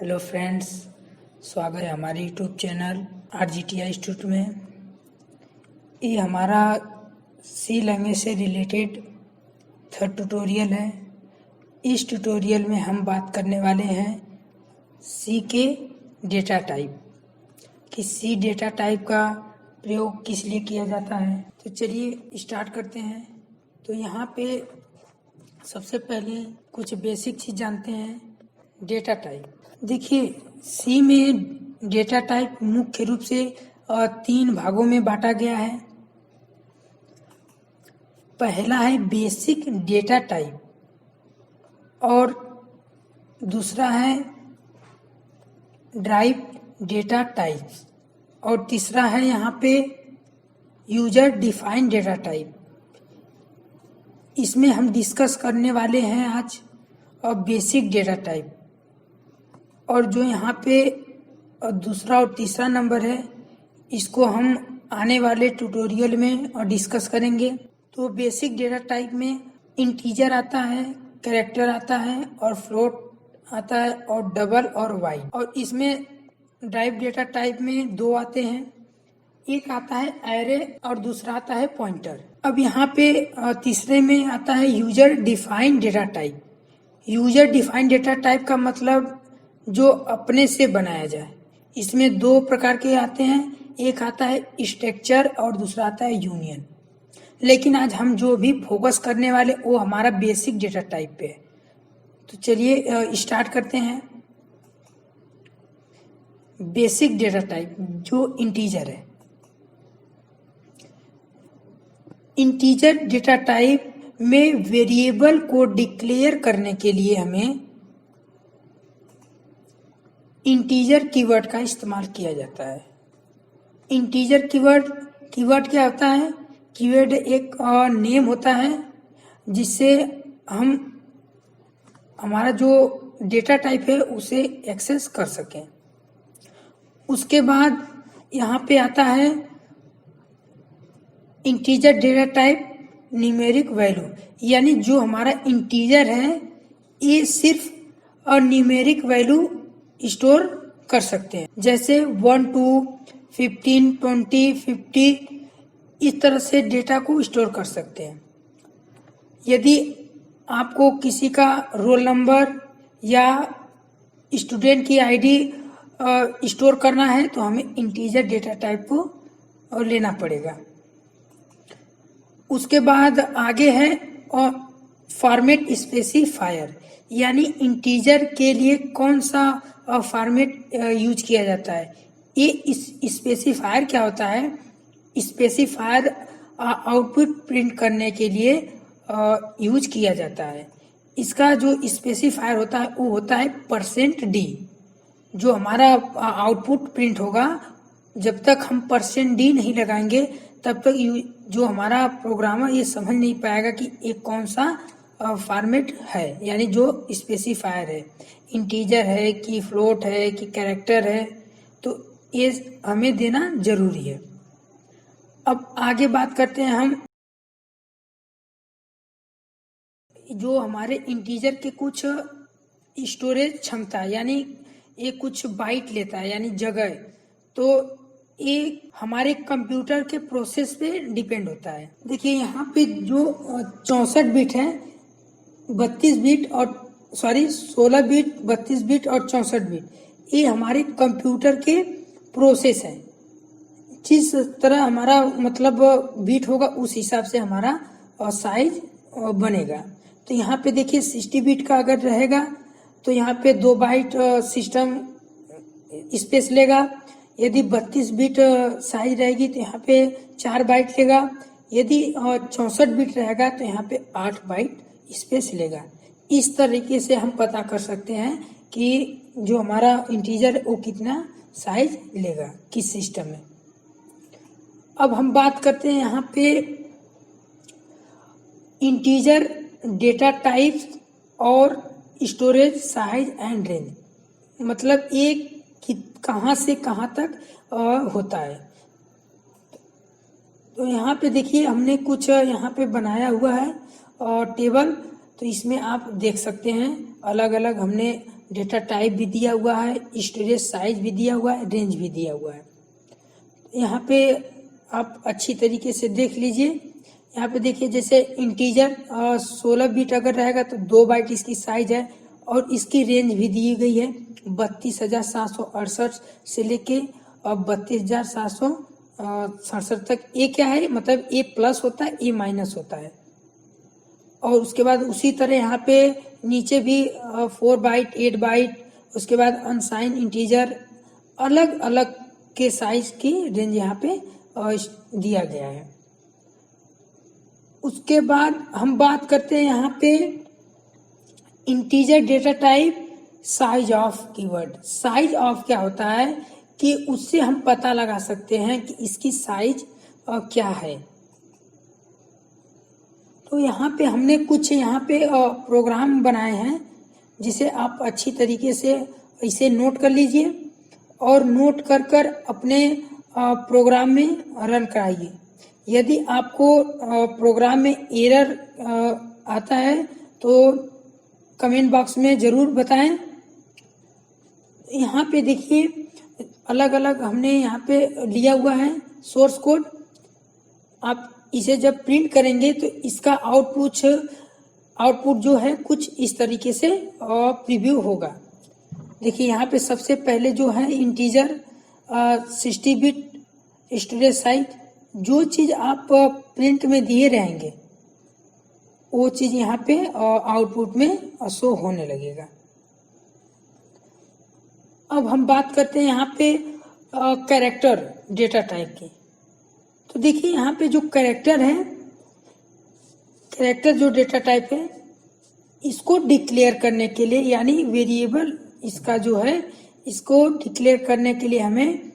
Hello friends, स्वागत है हमारे यूट्यूब चैनल RGTI इंस्टीट्यूट में। ये हमारा सी लैंग्वेज से रिलेटेड थर्ड ट्यूटोरियल है। इस ट्यूटोरियल में हम बात करने वाले हैं सी के डेटा टाइप कि सी डेटा टाइप का प्रयोग किस लिए किया जाता है। तो चलिए स्टार्ट करते हैं। तो यहाँ पे सबसे पहले कुछ बेसिक चीज़ जानते हैं। डेटा टाइप, देखिए सी में डेटा टाइप मुख्य रूप से 3 भागों में बांटा गया है। पहला है बेसिक डेटा टाइप और दूसरा है ड्राइव डेटा टाइप्स और तीसरा है यहाँ पे यूजर डिफाइंड डेटा टाइप। इसमें हम डिस्कस करने वाले हैं आज बेसिक डेटा टाइप, और जो यहाँ पे दूसरा और तीसरा नंबर है इसको हम आने वाले ट्यूटोरियल में डिस्कस करेंगे। तो बेसिक डेटा टाइप में इंटीजर आता है, कैरेक्टर आता है और फ्लोट आता है और डबल और वाइड। और इसमें ड्राइव डेटा टाइप में 2 आते हैं, एक आता है एरे और दूसरा आता है पॉइंटर। अब यहाँ पे तीसरे में आता है user defined data type. User defined data type का मतलब जो अपने से बनाया जाए। इसमें 2 प्रकार के आते हैं, एक आता है स्ट्रक्चर और दूसरा आता है यूनियन। लेकिन आज हम जो भी फोकस करने वाले वो हमारा बेसिक डेटा टाइप पे है। तो चलिए स्टार्ट करते हैं। बेसिक डेटा टाइप जो इंटीजर है। इंटीजर डेटा टाइप में वेरिएबल को डिक्लेयर करने के लिए हमें इंटीजर कीवर्ड का इस्तेमाल किया जाता है। इंटीजर कीवर्ड क्या होता है? कीवर्ड एक नेम होता है जिससे हम हमारा जो डेटा टाइप है उसे एक्सेस कर सकें। उसके बाद यहाँ पे आता है integer data type numeric value, यानी जो हमारा इंटीजर है ये सिर्फ न्यूमेरिक वैल्यू स्टोर कर सकते हैं, जैसे 1 2 15 20 50 इस तरह से डेटा को स्टोर कर सकते हैं। यदि आपको किसी का रोल नंबर या स्टूडेंट की आईडी स्टोर करना है तो हमें इंटीजर डेटा टाइप को लेना पड़ेगा। उसके बाद आगे है फॉर्मेट स्पेसिफायर, यानी इंटीजर के लिए कौन सा फॉर्मेट यूज किया जाता है। ये इस स्पेसिफायर क्या होता है? स्पेसिफायर आउटपुट प्रिंट करने के लिए यूज किया जाता है। इसका जो स्पेसिफायर होता है वो होता है %d। जो हमारा आउटपुट प्रिंट होगा, जब तक हम %d नहीं लगाएंगे तब तक जो हमारा प्रोग्रामर ये समझ नहीं पाएगा कि ये कौन सा फॉर्मेट है, यानी जो स्पेसिफायर है, इंटीजर है कि फ्लोट है कि कैरेक्टर है, तो ये हमें देना जरूरी है। अब आगे बात करते हैं हम जो हमारे इंटीजर के कुछ स्टोरेज क्षमता, यानी ये कुछ बाइट लेता है यानी जगह, तो ये हमारे कंप्यूटर के प्रोसेस पे डिपेंड होता है। देखिए यहाँ पे जो 64 बिट है, 32 बिट और 16 बिट, 32 बिट और 64 बिट, ये हमारे कंप्यूटर के प्रोसेस है। जिस तरह हमारा मतलब बिट होगा उस हिसाब से हमारा साइज बनेगा। तो यहाँ पे देखिए 60 बिट का अगर रहेगा तो यहाँ पे 2 बाइट सिस्टम स्पेस लेगा। यदि 32 बिट साइज रहेगी तो यहाँ पे 4 बाइट लेगा। यदि 64 बिट रहेगा तो यहाँ पे 8 बाइट स्पेस लेगा। इस तरीके से हम पता कर सकते हैं कि जो हमारा इंटीजर वो कितना साइज लेगा किस सिस्टम में। अब हम बात करते हैं यहाँ पे इंटीजर डेटा टाइप्स और स्टोरेज साइज एंड रेंज, मतलब एक कहाँ से कहाँ तक होता है। तो यहाँ पे देखिए हमने कुछ यहाँ पे बनाया हुआ है टेबल, तो इसमें आप देख सकते हैं अलग अलग हमने डेटा टाइप भी दिया हुआ है, स्टोरेज साइज भी दिया हुआ है, रेंज भी दिया हुआ है। यहाँ पे आप अच्छी तरीके से देख लीजिए। यहाँ पे देखिए जैसे इंटीजर 16 बिट अगर रहेगा तो 2 बाइट इसकी साइज है और इसकी रेंज भी दी गई है 32,768 से लेके 32,767 तक। ए क्या है, मतलब ए प्लस होता है, ए माइनस होता है। और उसके बाद उसी तरह यहाँ पे नीचे भी 4 बाइट, 8 बाइट, उसके बाद अनसाइन इंटीजर, अलग अलग के साइज की रेंज यहाँ पे दिया गया है। उसके बाद हम बात करते हैं यहाँ पे integer data type size of keyword. Size of क्या होता है कि उससे हम पता लगा सकते हैं कि इसकी साइज क्या है। तो यहाँ पे हमने कुछ यहाँ पे प्रोग्राम बनाए हैं जिसे आप अच्छी तरीके से इसे नोट कर लीजिए और नोट कर कर अपने प्रोग्राम में रन कराइए। यदि आपको प्रोग्राम में एरर आता है तो कमेंट बॉक्स में ज़रूर बताएं। यहाँ पे देखिए अलग अलग हमने यहाँ पे लिया हुआ है सोर्स कोड। आप इसे जब प्रिंट करेंगे तो इसका आउटपुट जो है कुछ इस तरीके से प्रीव्यू होगा। देखिए यहाँ पे सबसे पहले जो है इंटीजर 60 बिट स्टोरेज साइज, जो चीज़ आप प्रिंट में दिए रहेंगे वो चीज़ यहाँ पे आउटपुट में शो होने लगेगा। अब हम बात करते हैं यहाँ पे कैरेक्टर डेटा टाइप की। तो देखिए यहाँ पे जो कैरेक्टर है, कैरेक्टर जो डेटा टाइप है, इसको डिक्लेयर करने के लिए यानी वेरिएबल इसका जो है इसको डिक्लेयर करने के लिए हमें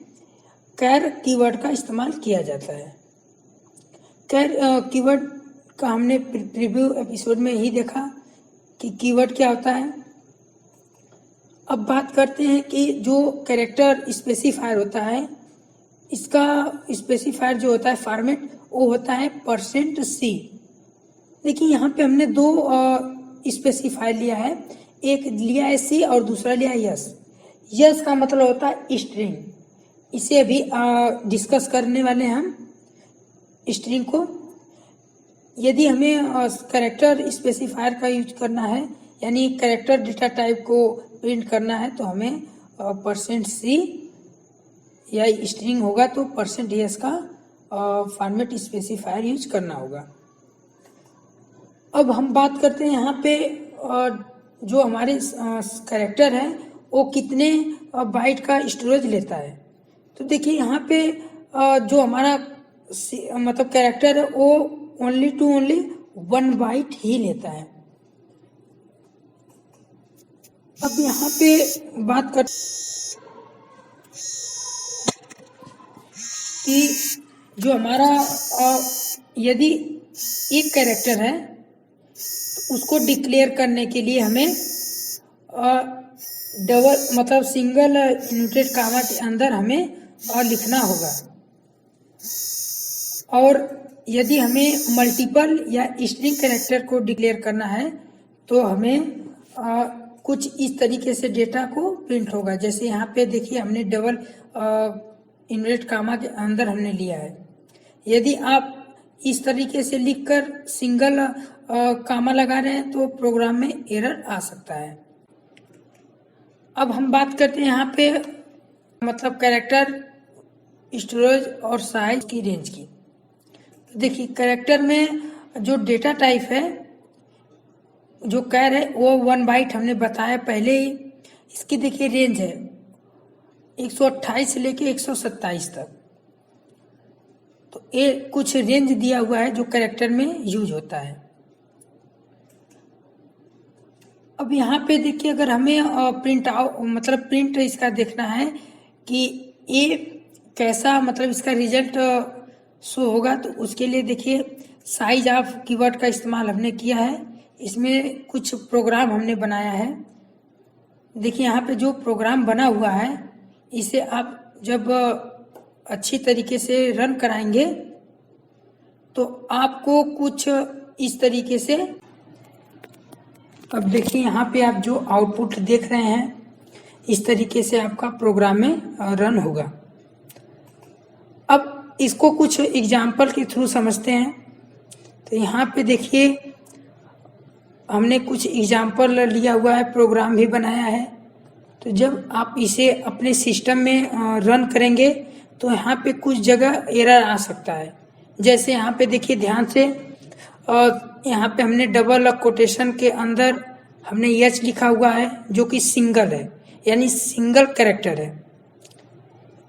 कैर कीवर्ड का इस्तेमाल किया जाता है। कैर कीवर्ड का हमने प्रीव्यू एपिसोड में ही देखा कि कीवर्ड क्या होता है। अब बात करते हैं कि जो कैरेक्टर स्पेसिफायर होता है, इसका स्पेसिफायर जो होता है फॉर्मेट वो होता है %C। देखिए यहाँ पे हमने 2 स्पेसिफायर लिया है, एक लिया है C और दूसरा लिया है यस। यस का मतलब होता है स्ट्रिंग, इसे अभी डिस्कस करने वाले हैं हम स्ट्रिंग को। यदि हमें कैरेक्टर स्पेसिफायर का यूज करना है यानी कैरेक्टर डेटा टाइप को प्रिंट करना है तो हमें %C या स्ट्रिंग होगा तो %S का फॉर्मेट स्पेसिफायर यूज करना होगा। अब हम बात करते हैं यहाँ पे जो हमारे कैरेक्टर है वो कितने बाइट का स्टोरेज लेता है। तो देखिए यहाँ पे जो हमारा मतलब कैरेक्टर है वो ओनली 1 बाइट ही लेता है। अब यहाँ पे बात कर कि जो हमारा यदि एक कैरेक्टर है तो उसको डिक्लेयर करने के लिए हमें डबल मतलब सिंगल इन्वर्टेड कामा के अंदर हमें लिखना होगा। और यदि हमें मल्टीपल या स्ट्रिंग कैरेक्टर को डिक्लेयर करना है तो हमें कुछ इस तरीके से डेटा को प्रिंट होगा। जैसे यहाँ पे देखिए हमने डबल इन्वर्टेड कामा के अंदर हमने लिया है। यदि आप इस तरीके से लिखकर सिंगल कामा लगा रहे हैं तो प्रोग्राम में एरर आ सकता है। अब हम बात करते हैं यहाँ पे मतलब कैरेक्टर स्टोरेज और साइज की रेंज की। देखिए कैरेक्टर में जो डेटा टाइप है जो कैर है वो 1 बाइट हमने बताया पहले ही। इसकी देखिए रेंज है 128 से लेके 127 तक। तो ये कुछ रेंज दिया हुआ है जो कैरेक्टर में यूज होता है। अब यहाँ पे देखिए अगर हमें प्रिंट इसका देखना है कि ये कैसा मतलब इसका रिजल्ट शो होगा तो उसके लिए देखिए साइज ऑफ कीवर्ड का इस्तेमाल हमने किया है। इसमें कुछ प्रोग्राम हमने बनाया है। देखिए यहाँ पे जो प्रोग्राम बना हुआ है इसे आप जब अच्छी तरीके से रन कराएंगे तो आपको कुछ इस तरीके से अब देखिए यहाँ पे आप जो आउटपुट देख रहे हैं इस तरीके से आपका प्रोग्राम में रन होगा। अब इसको कुछ एग्जाम्पल के थ्रू समझते हैं। तो यहाँ पे देखिए हमने कुछ एग्जाम्पल लिया हुआ है, प्रोग्राम भी बनाया है। तो जब आप इसे अपने सिस्टम में रन करेंगे तो यहाँ पे कुछ जगह एरर आ सकता है। जैसे यहाँ पे देखिए ध्यान से, यहाँ पे हमने डबल कोटेशन के अंदर हमने एच लिखा हुआ है जो कि सिंगल है, यानी सिंगल कैरेक्टर है।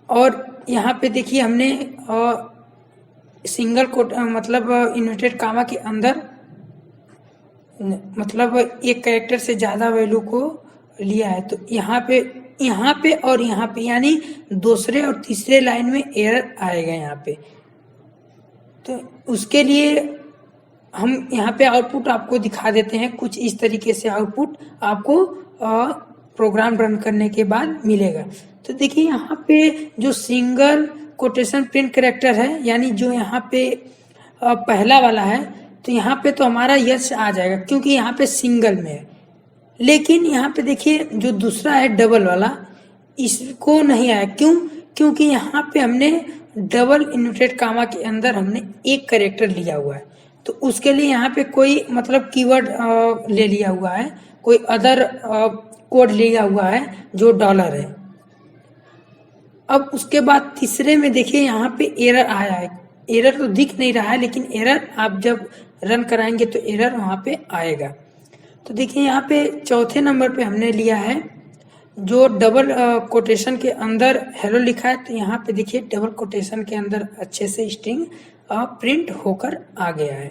और यहाँ पे देखिए हमने सिंगल कोट मतलब इन्वर्टेड कामा के अंदर मतलब एक कैरेक्टर से ज़्यादा वैल्यू को लिया है। तो यहाँ पे और यहाँ पे यानी दूसरे और तीसरे लाइन में एरर आएगा यहाँ पे। तो उसके लिए हम यहाँ पे आउटपुट आपको दिखा देते हैं। कुछ इस तरीके से आउटपुट आपको प्रोग्राम रन करने के बाद मिलेगा। तो देखिए यहाँ पे जो सिंगल कोटेशन प्रिंट कैरेक्टर है, यानी जो यहाँ पे पहला वाला है, तो यहाँ पे तो हमारा यस आ जाएगा क्योंकि यहाँ पे सिंगल में है। लेकिन यहाँ पे देखिए जो दूसरा है डबल वाला, इसको नहीं आया। क्यों? क्योंकि यहाँ पे हमने डबल इन्वर्टेड कामा के अंदर हमने एक कैरेक्टर लिया हुआ है। तो उसके लिए यहाँ पे कोई मतलब कीवर्ड ले लिया हुआ है, कोई अदर कोड लिया हुआ है जो डॉलर है। अब उसके बाद तीसरे में देखिए यहाँ पे एरर आया है। एरर तो दिख नहीं रहा है, लेकिन एरर आप जब रन कराएंगे तो एरर वहाँ पे आएगा। तो देखिए यहाँ पे चौथे नंबर पे हमने लिया है जो डबल कोटेशन के अंदर हेलो लिखा है। तो यहाँ पे देखिए डबल कोटेशन के अंदर अच्छे से स्ट्रिंग प्रिंट होकर आ गया है।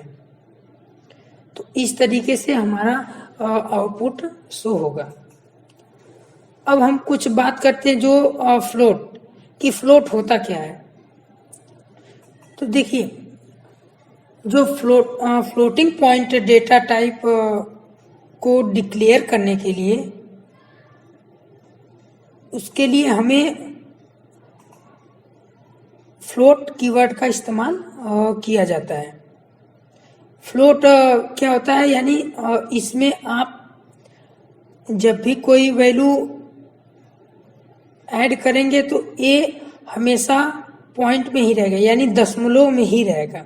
तो इस तरीके से हमारा आउटपुट शो होगा। अब हम कुछ बात करते हैं जो फ्लोट कि फ्लोट होता क्या है। तो देखिए जो फ्लोटिंग पॉइंट डेटा टाइप को डिक्लेयर करने के लिए, उसके लिए हमें फ्लोट कीवर्ड का इस्तेमाल किया जाता है। फ्लोट क्या होता है, यानी इसमें आप जब भी कोई वैल्यू ऐड करेंगे तो ये हमेशा पॉइंट में ही रहेगा, यानी दशमलव में ही रहेगा।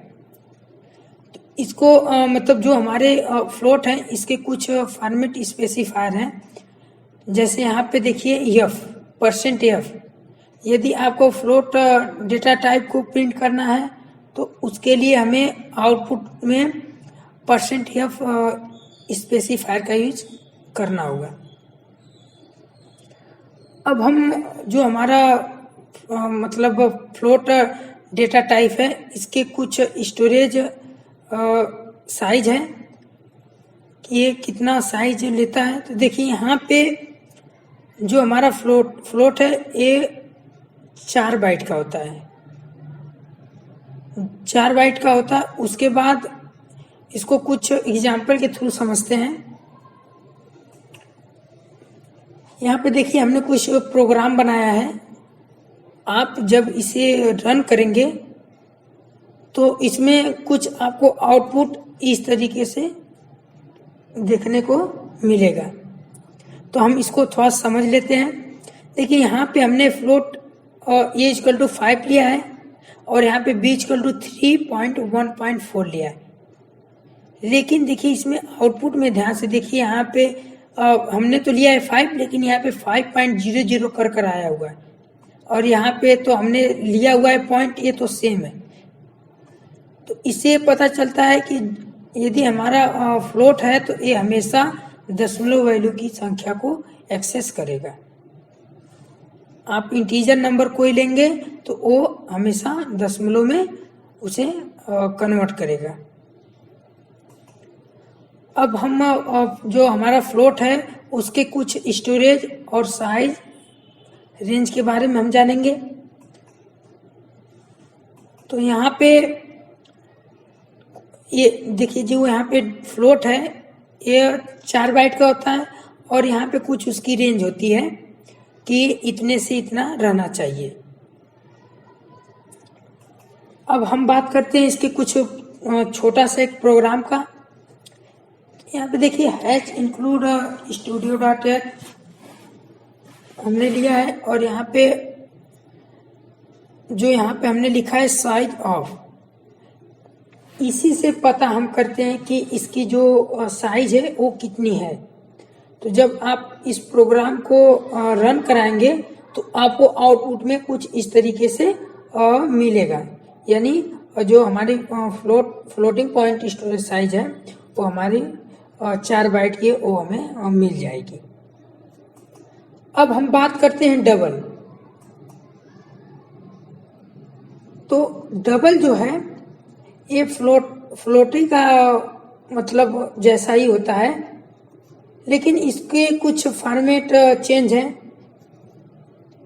तो इसको मतलब जो हमारे फ्लोट हैं इसके कुछ फॉर्मेट स्पेसिफायर हैं। जैसे यहाँ पे देखिए %f। यदि आपको फ्लोट डेटा टाइप को प्रिंट करना है तो उसके लिए हमें आउटपुट में %f स्पेसिफायर का यूज करना होगा। अब हम जो हमारा मतलब फ्लोट डेटा टाइप है इसके कुछ स्टोरेज साइज है कि ये कितना साइज लेता है। तो देखिए यहाँ पे जो हमारा फ्लोट है ये 4 बाइट का होता है, 4 बाइट का होता है। उसके बाद इसको कुछ एग्जाम्पल के थ्रू समझते हैं। यहाँ पे देखिए हमने कुछ प्रोग्राम बनाया है। आप जब इसे रन करेंगे तो इसमें कुछ आपको आउटपुट इस तरीके से देखने को मिलेगा। तो हम इसको थोड़ा समझ लेते हैं। देखिए यहाँ पे हमने फ्लोट ए इक्वल टू 5 लिया है और यहाँ पे बी इक्वल टू 3.1.4 लिया है। लेकिन देखिए इसमें आउटपुट में ध्यान से देखिए, यहाँ पे हमने तो लिया है 5, लेकिन यहाँ पे 5.00 कर आया हुआ है और यहाँ पे तो हमने लिया हुआ है पॉइंट, ये तो सेम है। तो इससे पता चलता है कि यदि हमारा फ्लोट है तो ये हमेशा दशमलव वैल्यू की संख्या को एक्सेस करेगा। आप इंटीजर नंबर कोई लेंगे तो वो हमेशा दशमलव में उसे कन्वर्ट करेगा। अब हम जो हमारा फ्लोट है उसके कुछ स्टोरेज और साइज रेंज के बारे में हम जानेंगे। तो यहाँ पे ये देखिए जो यहाँ पे फ्लोट है ये 4 बाइट का होता है और यहाँ पे कुछ उसकी रेंज होती है कि इतने से इतना रहना चाहिए। अब हम बात करते हैं इसके कुछ छोटा सा एक प्रोग्राम का। यहाँ पे देखिए hatch include studio dot H हमने लिया है, और यहाँ पे हमने लिखा है साइज ऑफ, इसी से पता हम करते हैं कि इसकी जो साइज है वो कितनी है। तो जब आप इस प्रोग्राम को रन कराएंगे तो आपको आउटपुट में कुछ इस तरीके से मिलेगा, यानी जो हमारी फ्लोटिंग पॉइंट स्टोरेज साइज है वो हमारी 4 बाइट की वो हमें मिल जाएगी। अब हम बात करते हैं डबल। तो डबल जो है ये फ्लोटिंग का मतलब जैसा ही होता है, लेकिन इसके कुछ फॉर्मेट चेंज हैं।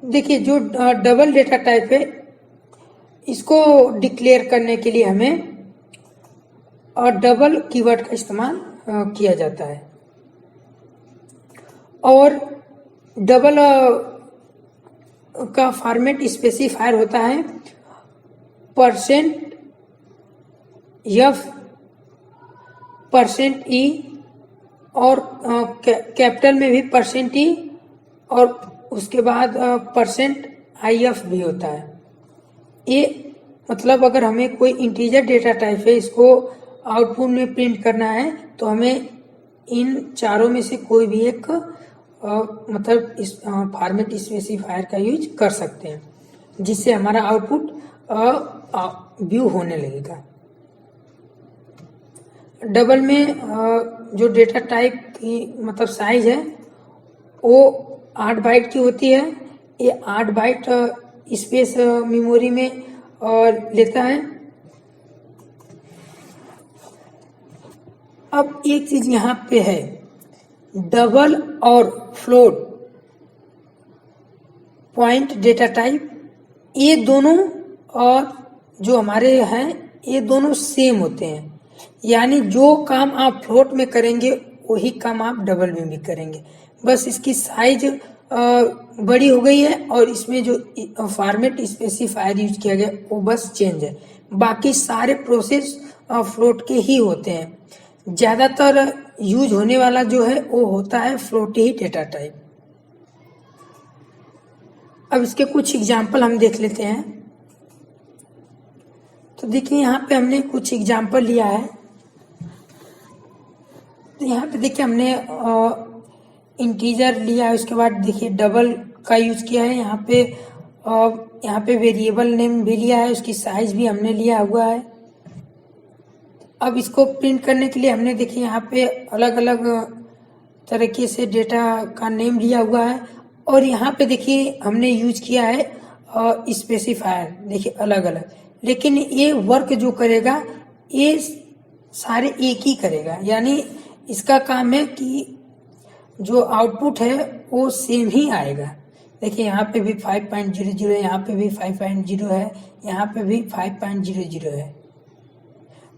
देखिए जो डबल डेटा टाइप है इसको डिक्लेयर करने के लिए हमें डबल कीवर्ड का इस्तेमाल किया जाता है, और डबल का फॉर्मेट स्पेसिफायर होता है %F, %E और कैपिटल में भी %E और उसके बाद %IF भी होता है। ये मतलब अगर हमें कोई इंटीजर डेटा टाइप है इसको आउटपुट में प्रिंट करना है तो हमें इन चारों में से कोई भी एक मतलब इस फॉर्मेट स्पेसिफायर का यूज कर सकते हैं, जिससे हमारा आउटपुट व्यू होने लगेगा। डबल में जो डेटा टाइप की मतलब साइज है वो 8 बाइट की होती है। ये 8 बाइट स्पेस मेमोरी में लेता है। अब एक चीज यहाँ पे है, डबल और फ्लोट पॉइंट डेटा टाइप, ये दोनों और जो हमारे हैं ये दोनों सेम होते हैं, यानी जो काम आप फ्लोट में करेंगे वही काम आप डबल में भी करेंगे, बस इसकी साइज बड़ी हो गई है और इसमें जो फॉर्मेट स्पेसिफायर यूज किया गया वो बस चेंज है। बाकी सारे प्रोसेस फ्लोट के ही होते हैं। ज्यादातर यूज होने वाला जो है वो होता है फ्लोट ही डेटा टाइप। अब इसके कुछ एग्जाम्पल हम देख लेते हैं। तो देखिए यहाँ पे हमने कुछ एग्जाम्पल लिया है। तो यहाँ पे देखिए हमने इंटीजर लिया है, उसके बाद देखिए डबल का यूज किया है। यहाँ पे वेरिएबल नेम भी लिया है, उसकी साइज भी हमने लिया हुआ है। अब इसको प्रिंट करने के लिए हमने देखिए यहाँ पे अलग अलग तरीके से डेटा का नेम लिया हुआ है, और यहाँ पे देखिए हमने यूज किया है स्पेसिफायर, देखिए अलग अलग, लेकिन ये वर्क जो करेगा ये सारे एक ही करेगा, यानी इसका काम है कि जो आउटपुट है वो सेम ही आएगा। देखिए यहाँ पे भी 5.00 है, यहाँ पे भी 5.0 है, यहाँ पे भी 5.00 है।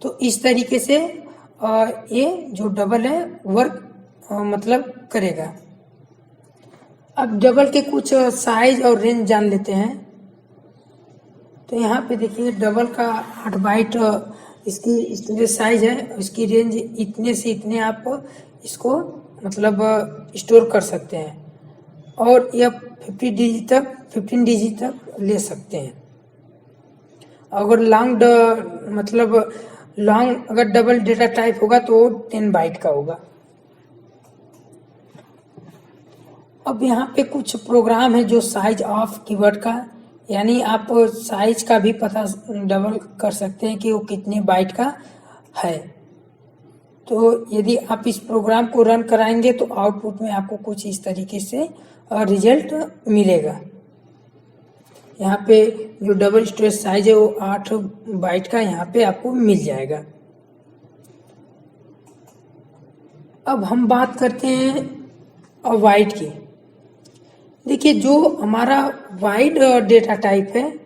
तो इस तरीके से ये जो डबल है वर्क मतलब करेगा। अब डबल के कुछ साइज और रेंज जान लेते हैं। तो यहाँ पे देखिए डबल का 8 बाइट इसकी जो साइज है उसकी रेंज इतने से इतने आप इसको मतलब स्टोर कर सकते हैं, और यह 15 डिजिट तक ले सकते हैं। अगर लॉन्ग अगर डबल डेटा टाइप होगा तो 10 बाइट का होगा। अब यहाँ पे कुछ प्रोग्राम है जो साइज ऑफ कीवर्ड का, यानी आप साइज का भी पता डबल कर सकते हैं कि वो कितने बाइट का है। तो यदि आप इस प्रोग्राम को रन कराएंगे तो आउटपुट में आपको कुछ इस तरीके से रिजल्ट मिलेगा। यहाँ पे जो डबल स्टोरेज साइज है वो 8 बाइट का यहाँ पे आपको मिल जाएगा। अब हम बात करते हैं वाइड की। देखिए जो हमारा वाइड डेटा टाइप है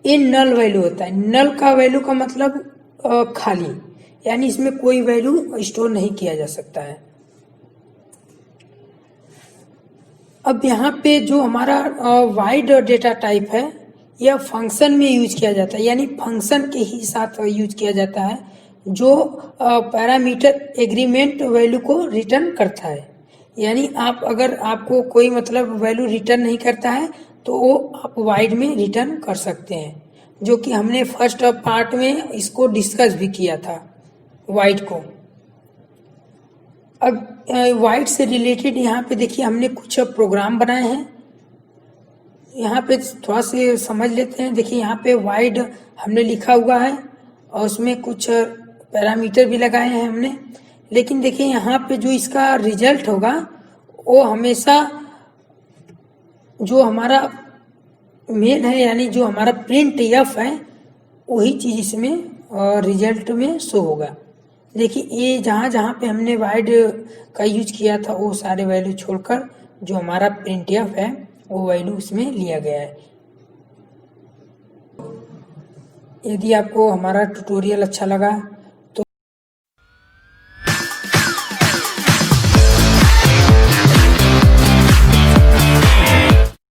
ये नल वैल्यू होता है। नल का वैल्यू का मतलब खाली, यानी इसमें कोई वैल्यू स्टोर नहीं किया जा सकता है। अब यहाँ पे जो हमारा वाइड डेटा टाइप है यह फंक्शन में यूज किया जाता है, यानी फंक्शन के ही साथ यूज किया जाता है। जो पैरामीटर एग्रीमेंट वैल्यू को रिटर्न करता है। यानी आप अगर आपको कोई मतलब वैल्यू रिटर्न नहीं करता है तो वो आप वाइड में रिटर्न कर सकते हैं, जो कि हमने फर्स्ट पार्ट में इसको डिस्कस भी किया था वाइड को। अब वाइड से रिलेटेड यहाँ पे देखिए हमने कुछ प्रोग्राम बनाए हैं, यहाँ पे थोड़ा से समझ लेते हैं। देखिए यहाँ पे वाइड हमने लिखा हुआ है और उसमें कुछ पैरामीटर भी लगाए हैं हमने, लेकिन देखिए यहाँ पे जो इसका रिजल्ट होगा वो हमेशा जो हमारा मेन है यानी जो हमारा प्रिंट एफ है वही चीज़ इसमें रिजल्ट में शो होगा। देखिए ये जहाँ जहाँ पे हमने वाइड का यूज किया था वो सारे वैल्यू छोड़कर जो हमारा प्रिंट एफ है वो वैल्यू इसमें लिया गया है। यदि आपको हमारा ट्यूटोरियल अच्छा लगा